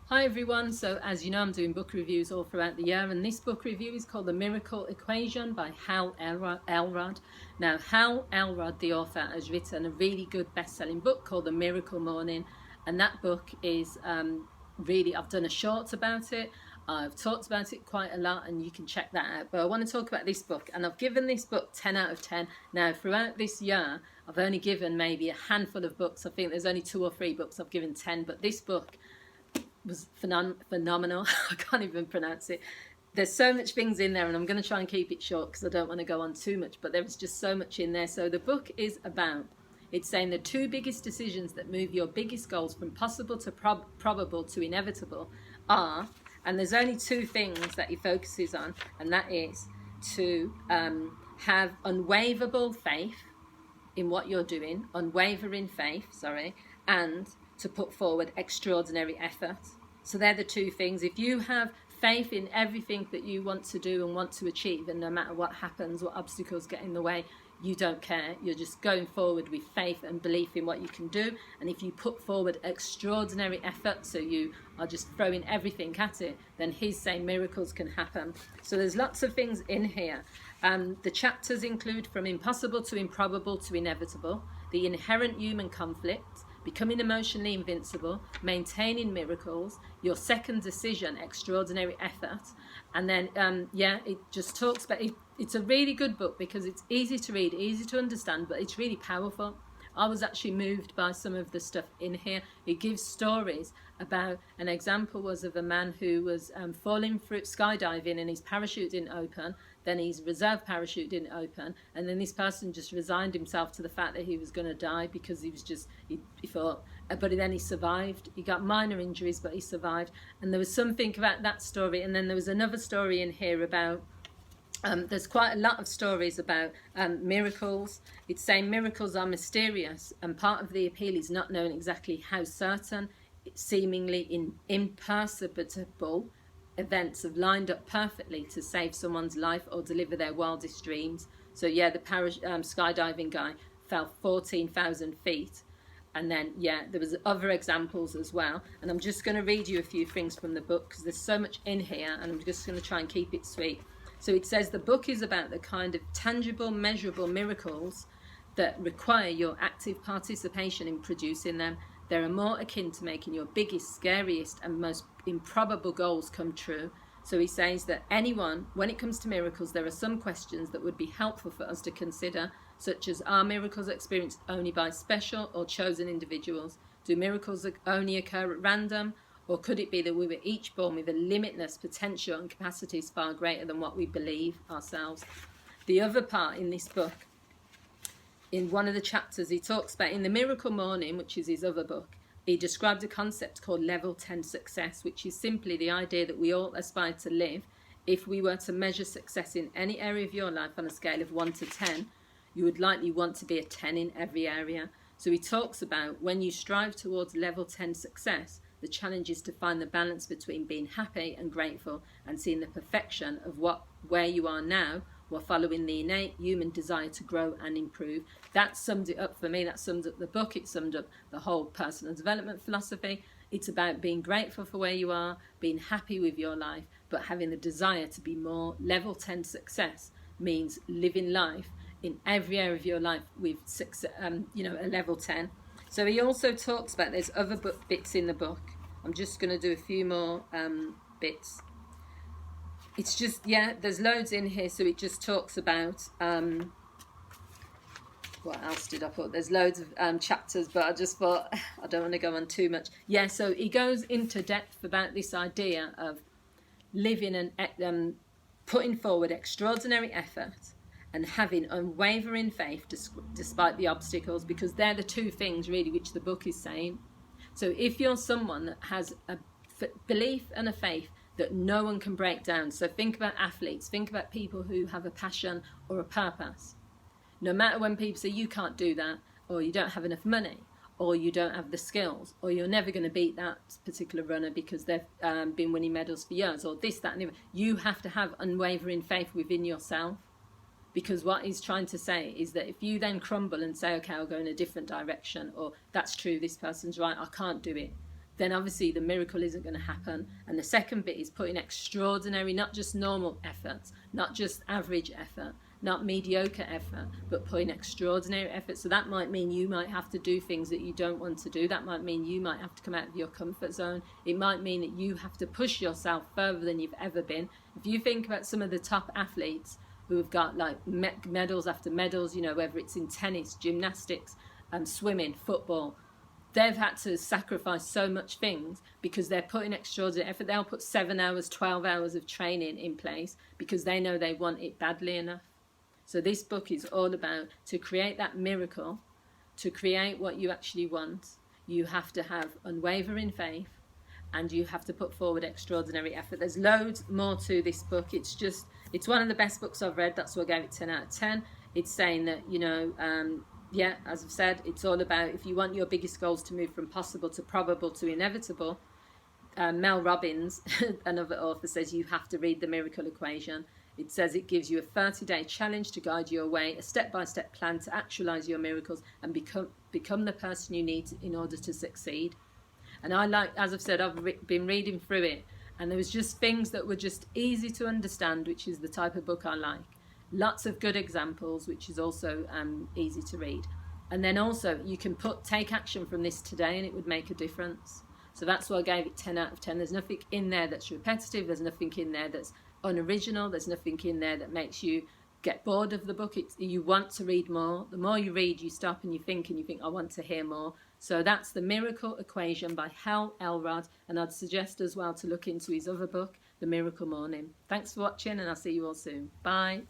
Hi everyone, so as you know I'm doing book reviews all throughout the year, and this book review is called The Miracle Equation by Hal Elrod. Now Hal Elrod, the author, has written a really good best-selling book called The Miracle Morning, and that book is really, I've done a short about it, I've talked about it quite a lot and you can check that out, but I want to talk about this book, and I've given this book 10 out of 10. Now throughout this year I've only given maybe a handful of books. I think there's only 2 or 3 books I've given 10, but this book was phenomenal. I can't even pronounce it. There's so much things in there, and I'm going to try and keep it short because I don't want to go on too much, but there's just so much in there. So the book is about, it's saying the 2 biggest decisions that move your biggest goals from possible to probable to inevitable are, and there's only 2 things that he focuses on, and that is to have unwavering faith in what you're doing, and to put forward extraordinary effort. So they're the 2 things. If you have faith in everything that you want to do and want to achieve, and no matter what happens, what obstacles get in the way, you don't care. You're just going forward with faith and belief in what you can do. And if you put forward extraordinary effort, so you are just throwing everything at it, then he's saying miracles can happen. So there's lots of things in here. The chapters include from impossible to improbable to inevitable, the inherent human conflict, becoming emotionally invincible, maintaining miracles, your second decision, extraordinary effort. And then it just talks about it. It's a really good book because it's easy to read, easy to understand, but it's really powerful. I was actually moved by some of the stuff in here. It gives stories about, an example was of a man who was falling through skydiving and his parachute didn't open, then his reserve parachute didn't open, and then this person just resigned himself to the fact that he was going to die because he was just, he thought, but then he survived. He got minor injuries, but he survived. And there was something about that story. And then there was another story in here about, there's quite a lot of stories about miracles. It's saying miracles are mysterious, and part of the appeal is not knowing exactly how certain, seemingly imperceptible events have lined up perfectly to save someone's life or deliver their wildest dreams. So yeah, the skydiving guy fell 14,000 feet. And then, there was other examples as well. And I'm just going to read you a few things from the book because there's so much in here, and I'm just going to try and keep it sweet. So it says the book is about the kind of tangible, measurable miracles that require your active participation in producing them. They are more akin to making your biggest, scariest and most improbable goals come true. So he says that anyone, when it comes to miracles, there are some questions that would be helpful for us to consider, such as, are miracles experienced only by special or chosen individuals? Do miracles only occur at random? Or could it be that we were each born with a limitless potential and capacities far greater than what we believe ourselves? The other part in this book, in one of the chapters, he talks about, in The Miracle Morning, which is his other book, he described a concept called level 10 success, which is simply the idea that we all aspire to live. If we were to measure success in any area of your life on a scale of 1 to 10, you would likely want to be a 10 in every area. So he talks about when you strive towards level 10 success, the challenge is to find the balance between being happy and grateful and seeing the perfection of where you are now, while following the innate human desire to grow and improve. That summed it up for me. That summed up the book. It summed up the whole personal development philosophy. It's about being grateful for where you are, being happy with your life, but having the desire to be more. Level 10 success means living life in every area of your life with a level 10. So he also talks about, there's other bits in the book. I'm just going to do a few more bits. It's just, there's loads in here. So it just talks about, what else did I put? There's loads of chapters, but I just thought, I don't want to go on too much. Yeah, so he goes into depth about this idea of living and putting forward extraordinary effort and having unwavering faith despite the obstacles, because they're the 2 things really which the book is saying. So if you're someone that has a belief and a faith that no one can break down, so think about athletes, think about people who have a passion or a purpose. No matter when people say you can't do that, or you don't have enough money, or you don't have the skills, or you're never going to beat that particular runner because they've been winning medals for years, or this, that, and the other, you have to have unwavering faith within yourself. Because what he's trying to say is that if you then crumble and say, okay, I'll go in a different direction, or that's true, this person's right, I can't do it, then obviously the miracle isn't going to happen. And the second bit is putting extraordinary, not just normal efforts, not just average effort, not mediocre effort, but putting extraordinary effort. So that might mean you might have to do things that you don't want to do. That might mean you might have to come out of your comfort zone. It might mean that you have to push yourself further than you've ever been. If you think about some of the top athletes who have got like medals after medals, you know, whether it's in tennis, gymnastics, swimming, football, they've had to sacrifice so much things because they're putting extraordinary effort. They'll put 7 hours, 12 hours of training in place because they know they want it badly enough. So this book is all about, to create that miracle, to create what you actually want, you have to have unwavering faith and you have to put forward extraordinary effort. There's loads more to this book. It's one of the best books I've read. That's why I gave it 10 out of 10. It's saying that, you know, yeah, as I've said, it's all about, if you want your biggest goals to move from possible to probable to inevitable, Mel Robbins, another author, says you have to read The Miracle Equation. It says it gives you a 30-day challenge to guide your way, a step-by-step plan to actualize your miracles and become the person you need in order to succeed. And I like, as I've said, I've been reading through it, and there was just things that were just easy to understand, which is the type of book I like. Lots of good examples, which is also easy to read. And then also you can take action from this today and it would make a difference. So that's why I gave it 10 out of 10. There's nothing in there that's repetitive. There's nothing in there that's unoriginal. There's nothing in there that makes you get bored of the book. You want to read more. The more you read, you stop and you think, I want to hear more. So that's The Miracle Equation by Hal Elrod. And I'd suggest as well to look into his other book, The Miracle Morning. Thanks for watching, and I'll see you all soon. Bye.